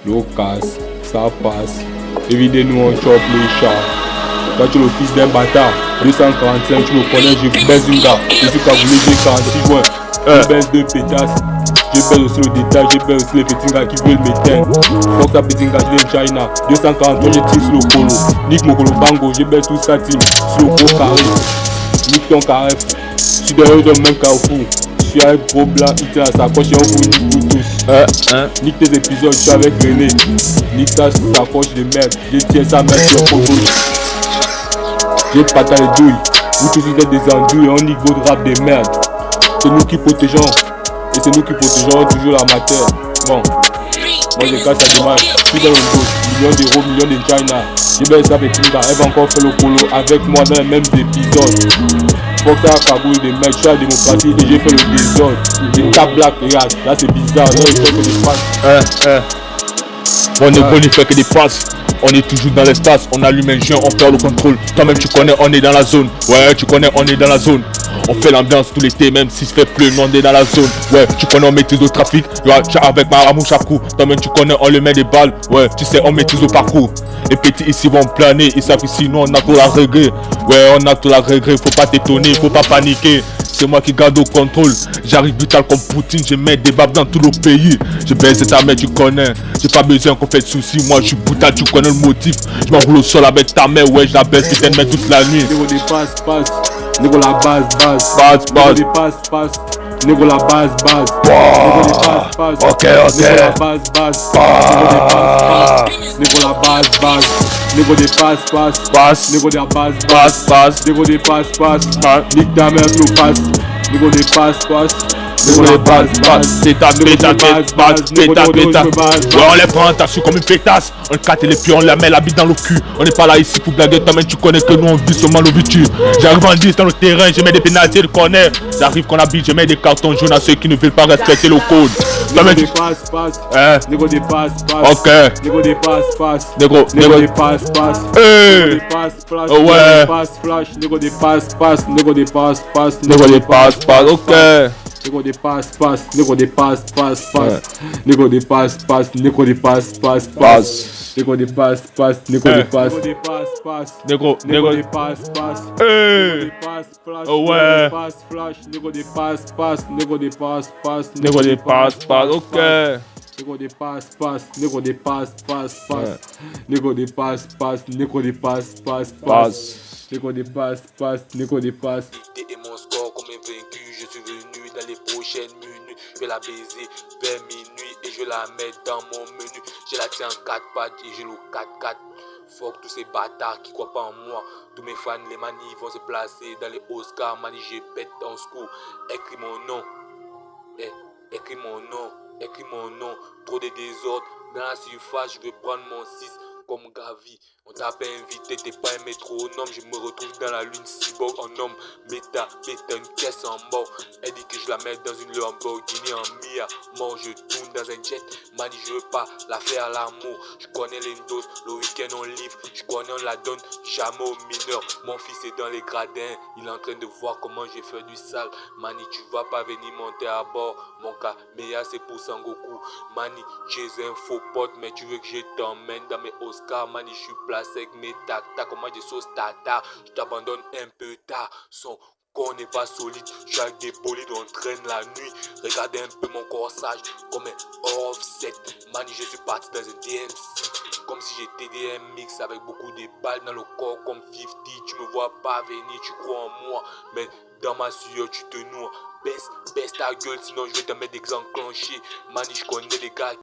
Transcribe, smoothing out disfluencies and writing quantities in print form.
l'eau casse, ça passe. Évidemment, nous on chope les chats. Toi tu es le fils d'un bâtard. 245, tu me connais, je baisse une gars. Je suis cagoulé, j'ai 46 joints. Je baisse deux pétasses. Je baisse aussi le détail, je baisse aussi les petits gars qui veulent m'éteindre. Fuck ta petite gars, je l'ai China. 243, je tire sur le polo. Nique mon colo bango, je baisse tout ça, team. Sur le gros carré. Nique ton carré. Je suis derrière eux dans le même carrefour. Je suis avec gros blanc, il tient à sa coche et on vous nique vous tous. Nique tes épisodes, je suis avec René. Nique ta sacoche de merde. Je tiens sa merde sur le polo. J'ai pas ta les douilles. Vous tous vous êtes des andouilles et on nique votre rap de merde. C'est nous qui protégeons. Et c'est nous qui protégeons toujours l'amateur. Bon, moi je casse sa démarche. Je suis dans le dos. Millions d'euros, millions de China. J'ai bien ça avec Linda. Elle va encore faire le polo avec moi dans les mêmes épisodes. Pour ça, cagoule des mecs, je suis à la démocratie et j'ai fait le désordre. J'ai tape black, regarde, là c'est bizarre. Là il fait que des passes. On est bon, il fait que des passes. On est toujours dans l'espace, on allume un joint, on perd le contrôle. Toi-même tu connais, on est dans la zone. Ouais, tu connais, on est dans la zone. On fait l'ambiance tout l'été, même si se fait plus, on est dans la zone. Ouais, tu connais, on maîtrise le trafic. Ouais, avec ma ramou chaque coup. Toi-même tu connais, on le met des balles. Ouais, tu sais, on maîtrise le parcours. Les petits ici vont planer, ils savent ici, nous on a tout la regret. Ouais, on a tout la regret, faut pas t'étonner, faut pas paniquer. C'est moi qui garde au contrôle. J'arrive brutal comme Poutine, je mets des babes dans tout le pays. Je baisse ta mère, tu connais. J'ai pas besoin qu'on fait de soucis, moi je suis brutal, tu connais le motif. Je m'enroule au sol avec ta mère, ouais, je la baisse, je t'aime toute la nuit. Négo des passe, passe. Négo la base, base. Passe, Négo des passe, passe. Négo la base, base. Négo des passe, passe. Ok. Négo la base, base. Négo des passe, passe. Négo la base, base. Négo des passe, passe. Négo des base, base. Négo des passe, passe. Nique ta mère, tu le passes. Négo des passe, passe. Négo des passe, pétasse. Ouais, on les prend, t'as su comme une pétasse. On le catte les pieds, on la met la bite dans le cul. On n'est pas là ici pour blaguer, toi-même tu connais que nous on vit seulement le vitu. J'arrive en 10 dans le terrain, je mets des pénalités, tu connais. J'arrive qu'on habite, je mets des cartons jaunes à ceux qui ne veulent pas respecter le code. Négo des passe, passe. Négo des passe, passe. Ok. Négo des passe, passe. Négo des passe, passe. Hey. Négo des passe, flash. Ouais. Négo des passe, flash. Négo des passe, passe. Négo des passe, passe. Négo des passe, ok. Négo des passe, passe. Négo des passe, passe, passe. Négo des passe, passe. Négo des passe, passe, passe. Négo des passe, passe. Négo des passe. Négo des passe, passe. Négo des passe, passe. Hey. Négo des passe, flash. Ouais. Négo des passe, flash. Négo des passe, passe. Négo des passe, passe. Négo des passe, ok. Négo des passe, passe. Négo des passe, passe, passe. Négo des passe, passe. Négo des passe, passe, passe. Négo des passe, passe. Négo des passe. Et mon score comme vaincu, je suis venu dans les prochaines minutes. Je vais la baiser vers minuit et je la mets dans mon menu. Je la tiens en 4 pattes et je le 4-4. Fuck tous ces bâtards qui croient pas en moi. Tous mes fans, les manis vont se placer dans les Oscars. Mani, je pète en secours. Écris mon nom. Écris mon nom. Écris mon nom. Trop de désordre. Dans la surface, je vais prendre mon 6 comme Gavi. On t'a pas invité, t'es pas un métronome. Je me retrouve dans la lune cyborg en homme. Méta, une caisse en mort. Elle dit que je la mets dans une Lamborghini en Mia. Moi je tourne dans un jet. Mani, je veux pas la faire à l'amour. Je connais les doses, le week-end on livre. Je connais on la donne jamais aux mineurs. Mon fils est dans les gradins. Il est en train de voir comment j'ai fait du sale. Mani, tu vas pas venir monter à bord. Mon cas, meilleur c'est pour Sangoku. Mani, j'ai un faux pote, mais tu veux que je t'emmène dans mes Oscars. Mani, je suis placé avec mes tac-tac. Comment je sauce tata. Je t'abandonne un peu tard. Son corps n'est pas solide. Je suis avec des bolides, on traîne la nuit. Regardez un peu mon corsage comme un offset. Mani, je suis parti dans un DMC. Comme si j'étais des mix avec beaucoup de balles dans le corps comme 50. Tu me vois pas venir, tu crois en moi. Mais dans ma sueur, tu te noies. Baisse ta gueule, sinon je vais te mettre des enclenchés. Mani, je connais les gars.